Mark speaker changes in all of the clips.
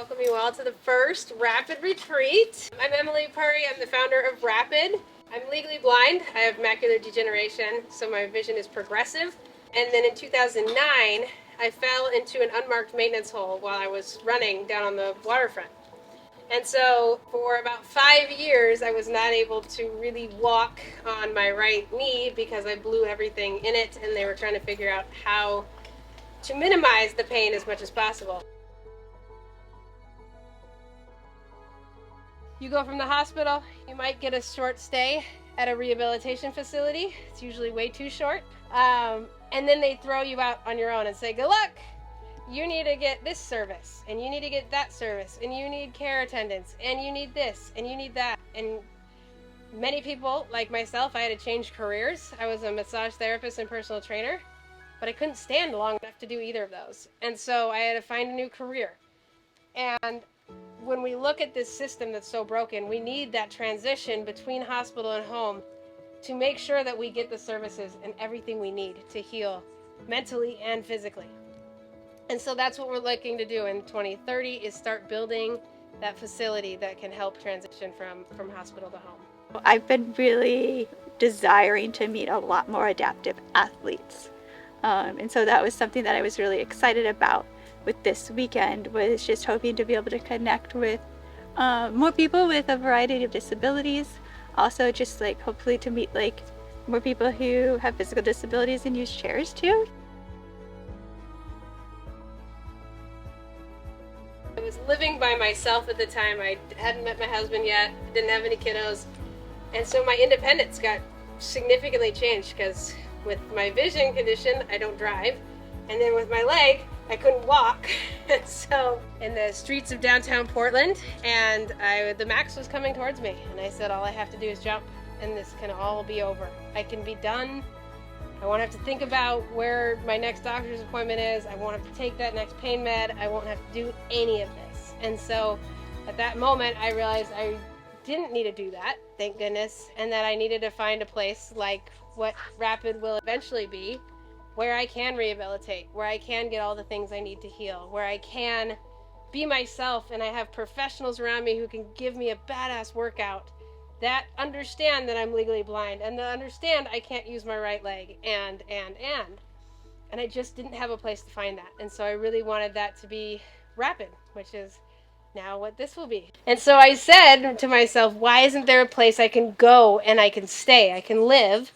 Speaker 1: welcome you all to the first Rapid Retreat. I'm Emily Puri. I'm the founder of Rapid. I'm legally blind. I have macular degeneration, so my vision is progressive. And then in 2009, I fell into an unmarked maintenance hole while I was running down on the waterfront. And so for about 5 years, I was not able to really walk on my right knee because I blew everything in it, and they were trying to figure out how to minimize the pain as much as possible. You go from the hospital, you might get a short stay at a rehabilitation facility. It's usually way too short. And then they throw you out on your own and say, good luck. You need to get this service, and you need to get that service, and you need care attendants, and you need this, and you need that. And many people, like myself, I had to change careers. I was a massage therapist and personal trainer, but I couldn't stand long enough to do either of those. And so I had to find a new career. And when we look at this system that's so broken, we need that transition between hospital and home to make sure that we get the services and everything we need to heal mentally and physically. And so that's what we're looking to do in 2030 is start building that facility that can help transition from hospital to home.
Speaker 2: I've been really desiring to meet a lot more adaptive athletes. And so that was something that I was really excited about with this weekend, was just hoping to be able to connect with more people with a variety of disabilities. Also just like hopefully to meet like more people who have physical disabilities and use chairs too.
Speaker 1: I was living by myself at the time. I hadn't met my husband yet, didn't have any kiddos. And so my independence got significantly changed because with my vision condition, I don't drive. And then with my leg, I couldn't walk. So in the streets of downtown Portland, and the max was coming towards me. And I said, all I have to do is jump and this can all be over. I can be done. I won't have to think about where my next doctor's appointment is. I won't have to take that next pain med. I won't have to do any of this. And so at that moment, I realized I didn't need to do that, thank goodness, and that I needed to find a place like what Rapid will eventually be, where I can rehabilitate, where I can get all the things I need to heal, where I can be myself and I have professionals around me who can give me a badass workout that understand that I'm legally blind and that understand I can't use my right leg and I just didn't have a place to find that. And so I really wanted that to be Rapid, which is now what this will be. And so I said to myself, why isn't there a place I can go and I can stay, I can live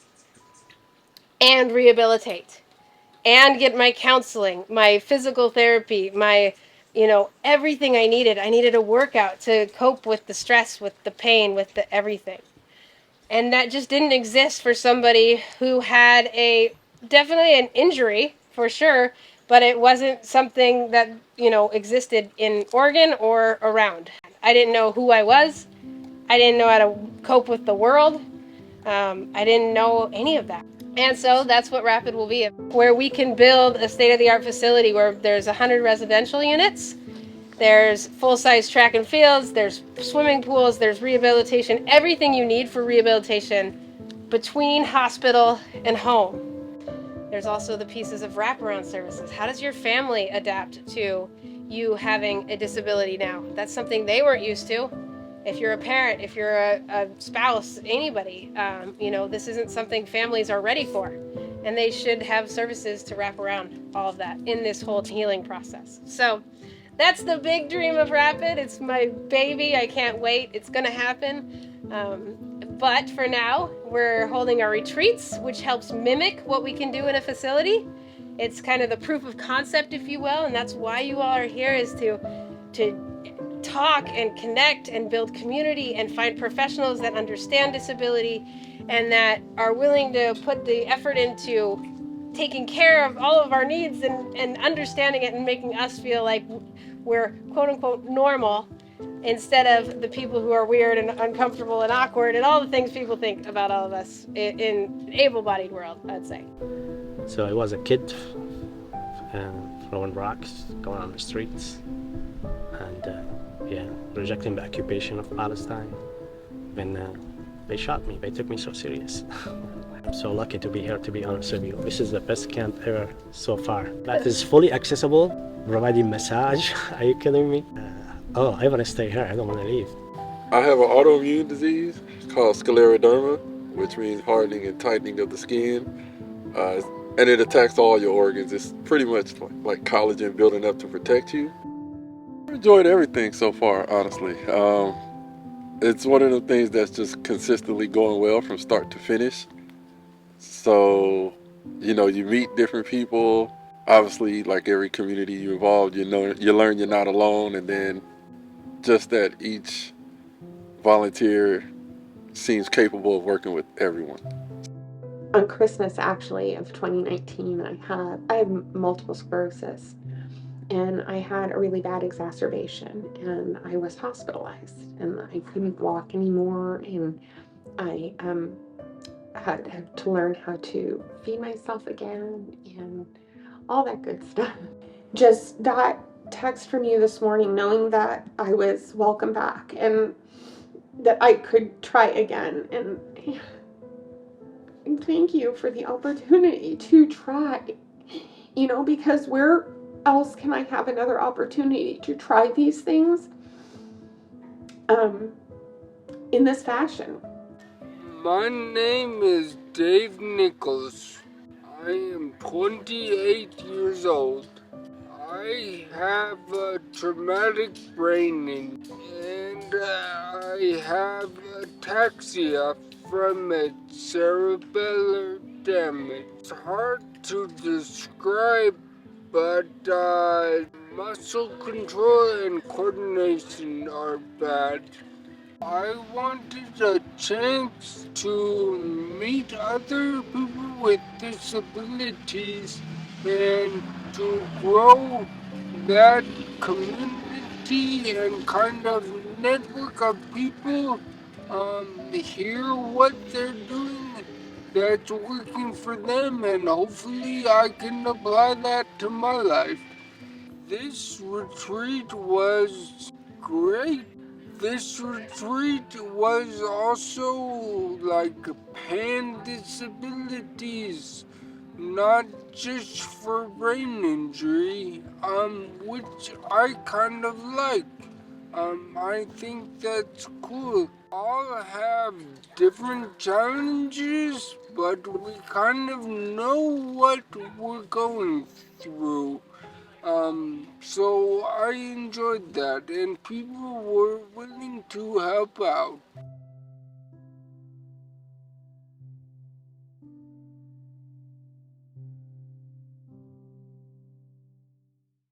Speaker 1: and rehabilitate and get my counseling, my physical therapy, my, everything I needed. I needed a workout to cope with the stress, with the pain, with the everything. And that just didn't exist for somebody who had definitely an injury for sure, but it wasn't something that, existed in Oregon or around. I didn't know who I was. I didn't know how to cope with the world. I didn't know any of that. And so that's what Rapid will be, where we can build a state-of-the-art facility where there's 100 residential units, there's full-size track and fields, there's swimming pools, there's rehabilitation, everything you need for rehabilitation between hospital and home. There's also the pieces of wraparound services. How does your family adapt to you having a disability now? That's something they weren't used to. If you're a parent, if you're a spouse, anybody, this isn't something families are ready for. And they should have services to wrap around all of that in this whole healing process. So that's the big dream of Rapid. It's my baby. I can't wait. It's going to happen. But for now, we're holding our retreats, which helps mimic what we can do in a facility. It's kind of the proof of concept, if you will. And that's why you all are here, is to talk and connect and build community and find professionals that understand disability and that are willing to put the effort into taking care of all of our needs and understanding it and making us feel like we're quote unquote normal instead of the people who are weird and uncomfortable and awkward and all the things people think about all of us in able-bodied world, I'd say.
Speaker 3: So I was a kid throwing rocks, going on the streets, and rejecting the occupation of Palestine. When they shot me, they took me so serious. I'm so lucky to be here, to be honest with you. This is the best camp ever so far. That is fully accessible, providing massage. Are you kidding me? oh, I want to stay here. I don't want to leave.
Speaker 4: I have an autoimmune disease called scleroderma, which means hardening and tightening of the skin. And it attacks all your organs. It's pretty much like collagen building up to protect you. I've enjoyed everything so far, honestly. It's one of the things that's just consistently going well from start to finish. So, you meet different people. Obviously, like every community you involved, you learn you're not alone, and then just that each volunteer seems capable of working with everyone.
Speaker 5: On Christmas, actually, of 2019, I have multiple sclerosis, and I had a really bad exacerbation, and I was hospitalized, and I couldn't walk anymore, and I had to learn how to feed myself again, and all that good stuff. Just that text from you this morning, knowing that I was welcome back, and that I could try again, and thank you for the opportunity to try, because where else can I have another opportunity to try these things in this fashion?
Speaker 6: My name is Dave Nichols. I am 28 years old. I have a traumatic brain injury, and I have ataxia from a cerebellar damage. It's hard to describe, but muscle control and coordination are bad. I wanted a chance to meet other people with disabilities and to grow that community and kind of network of people, hear what they're doing that's working for them, and hopefully I can apply that to my life. This retreat was great. This retreat was also like pan disabilities, not just for brain injury, which I kind of like. I think that's cool. All have different challenges, but we kind of know what we're going through. So I enjoyed that, and people were willing to help out.